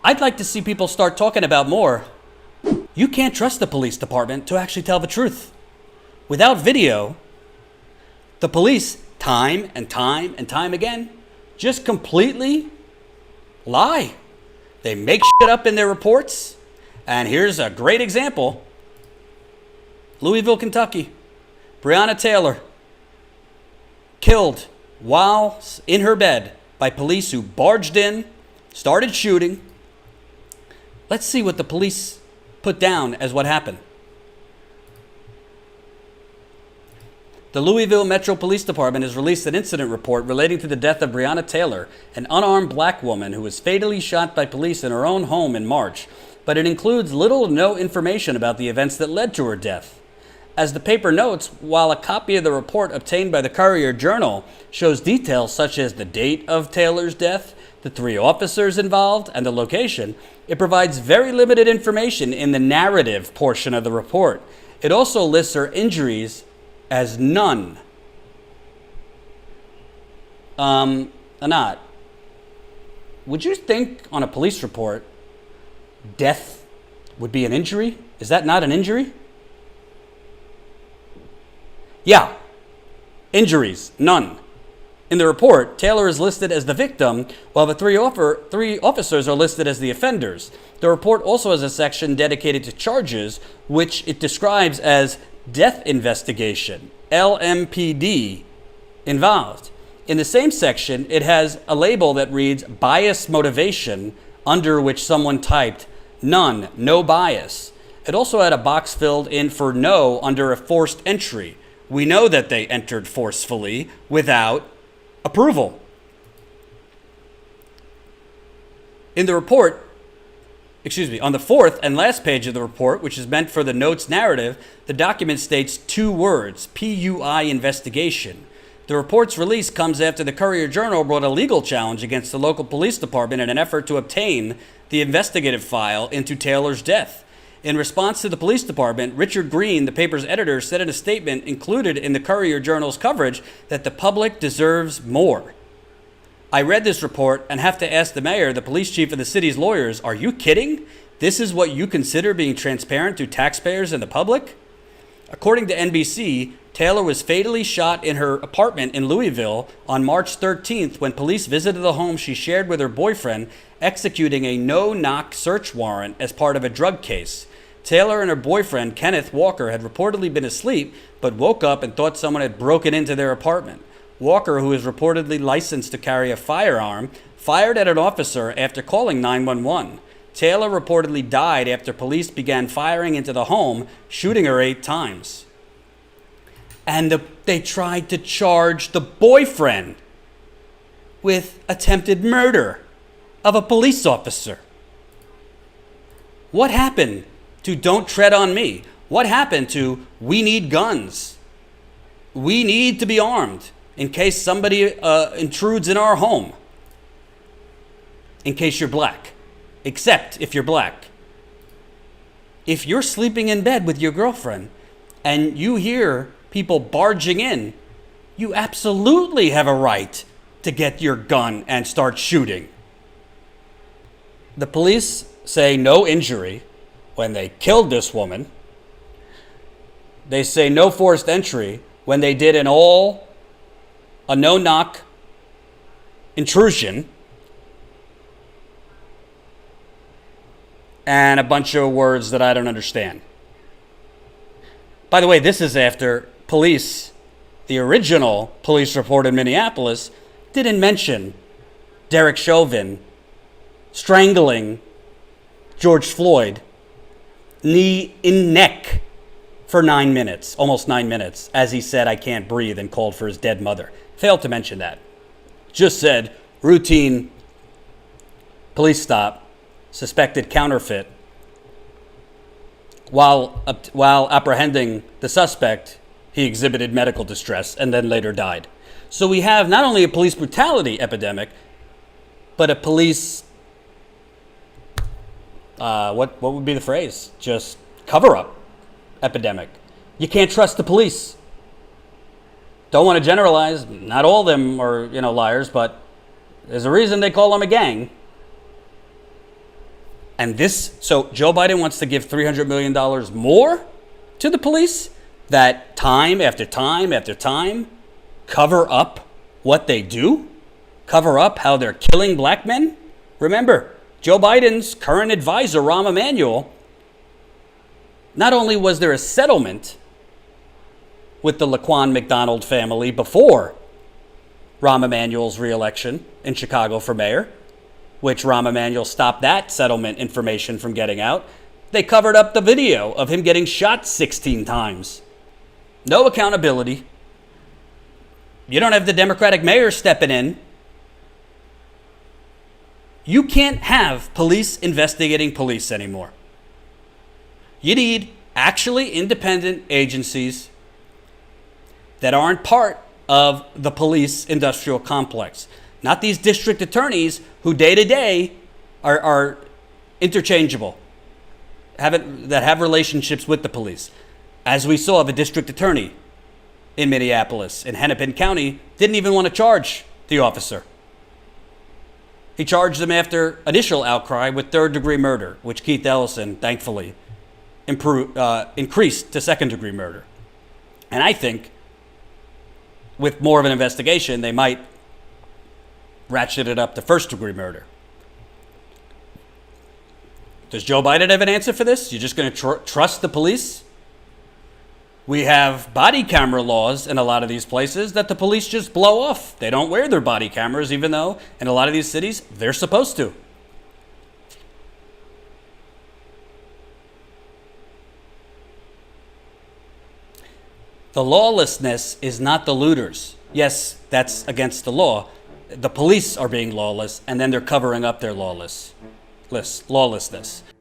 I'd like to see people start talking about more. You can't trust the police department to actually tell the truth. Without video, the police, time and time and time again, just completely lie. They make shit up in their reports. And here's a great example. Louisville, Kentucky. Breonna Taylor killed while in her bed by police who barged in, started shooting. Let's see what the police put down as what happened. The Louisville Metro Police Department has released an incident report relating to the death of Breonna Taylor, an unarmed black woman who was fatally shot by police in her own home in March, but it includes little or no information about the events that led to her death. As the paper notes, while a copy of the report obtained by the Courier-Journal shows details such as the date of Taylor's death, the 3 officers involved, and the location, it provides very limited information in the narrative portion of the report. It also lists her injuries as none. Anat, would you think on a police report death would be an injury? Is that not an injury? Yeah. Injuries, none. In the report, Taylor is listed as the victim, while the 3 officers are listed as the offenders. The report also has a section dedicated to charges, which it describes as death investigation, LMPD, involved. In the same section, it has a label that reads bias motivation, under which someone typed none, no bias. It also had a box filled in for no under a forced entry. We know that they entered forcefully without approval. In the report, on the 4th and last page of the report, which is meant for the notes narrative, the document states 2 words, PUI investigation. The report's release comes after the Courier-Journal brought a legal challenge against the local police department in an effort to obtain the investigative file into Taylor's death. In response to the police department, Richard Green, the paper's editor, said in a statement included in the Courier-Journal's coverage that the public deserves more. I read this report and have to ask the mayor, the police chief, and the city's lawyers, are you kidding? This is what you consider being transparent to taxpayers and the public? According to NBC, Taylor was fatally shot in her apartment in Louisville on March 13th when police visited the home she shared with her boyfriend, executing a no-knock search warrant as part of a drug case. Taylor and her boyfriend, Kenneth Walker, had reportedly been asleep, but woke up and thought someone had broken into their apartment. Walker, who is reportedly licensed to carry a firearm, fired at an officer after calling 911. Taylor reportedly died after police began firing into the home, shooting her 8 times. And they tried to charge the boyfriend with attempted murder of a police officer. What happened to Don't Tread on Me? What happened to we need guns? We need to be armed in case somebody intrudes in our home. In case you're black. Except if you're black. If you're sleeping in bed with your girlfriend and you hear people barging in, you absolutely have a right to get your gun and start shooting. The police say no injury when they killed this woman. They say no forced entry when they did a no-knock intrusion. And a bunch of words that I don't understand. By the way, this is after police, the original police report in Minneapolis, didn't mention Derek Chauvin strangling George Floyd knee in neck for 9 minutes, almost 9 minutes, as he said, I can't breathe, and called for his dead mother. Failed to mention that. Just said, routine police stop, suspected counterfeit. While apprehending the suspect, he exhibited medical distress and then later died. So we have not only a police brutality epidemic, but a police, what would be the phrase? Just cover-up epidemic. You can't trust the police. Don't want to generalize. Not all of them are, liars, but there's a reason they call them a gang. And so Joe Biden wants to give $300 million more to the police that time after time after time cover up what they do, cover up how they're killing black men. Remember, Joe Biden's current advisor, Rahm Emanuel, not only was there a settlement with the Laquan McDonald family before Rahm Emanuel's reelection in Chicago for mayor, which Rahm Emanuel stopped that settlement information from getting out. They covered up the video of him getting shot 16 times. No accountability. You don't have the Democratic mayor stepping in. You can't have police investigating police anymore. You need actually independent agencies that aren't part of the police industrial complex. Not these district attorneys who day to day are interchangeable, that have relationships with the police. As we saw, the district attorney in Minneapolis, in Hennepin County, didn't even want to charge the officer. He charged him after initial outcry with third-degree murder, which Keith Ellison, thankfully, increased to second-degree murder. And I think with more of an investigation, they might ratchet it up to first-degree murder. Does Joe Biden have an answer for this? You're just going to trust the police? We have body camera laws in a lot of these places that the police just blow off. They don't wear their body cameras, even though in a lot of these cities, they're supposed to. The lawlessness is not the looters. Yes, that's against the law. The police are being lawless, and then they're covering up their lawlessness.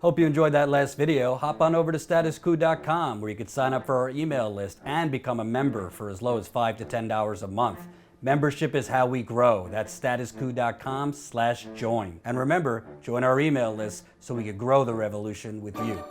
Hope you enjoyed that last video. Hop on over to statuscoup.com where you can sign up for our email list and become a member for as low as $5 to $10 a month. Membership is how we grow. That's statuscoup.com/join. And remember, join our email list so we can grow the revolution with you.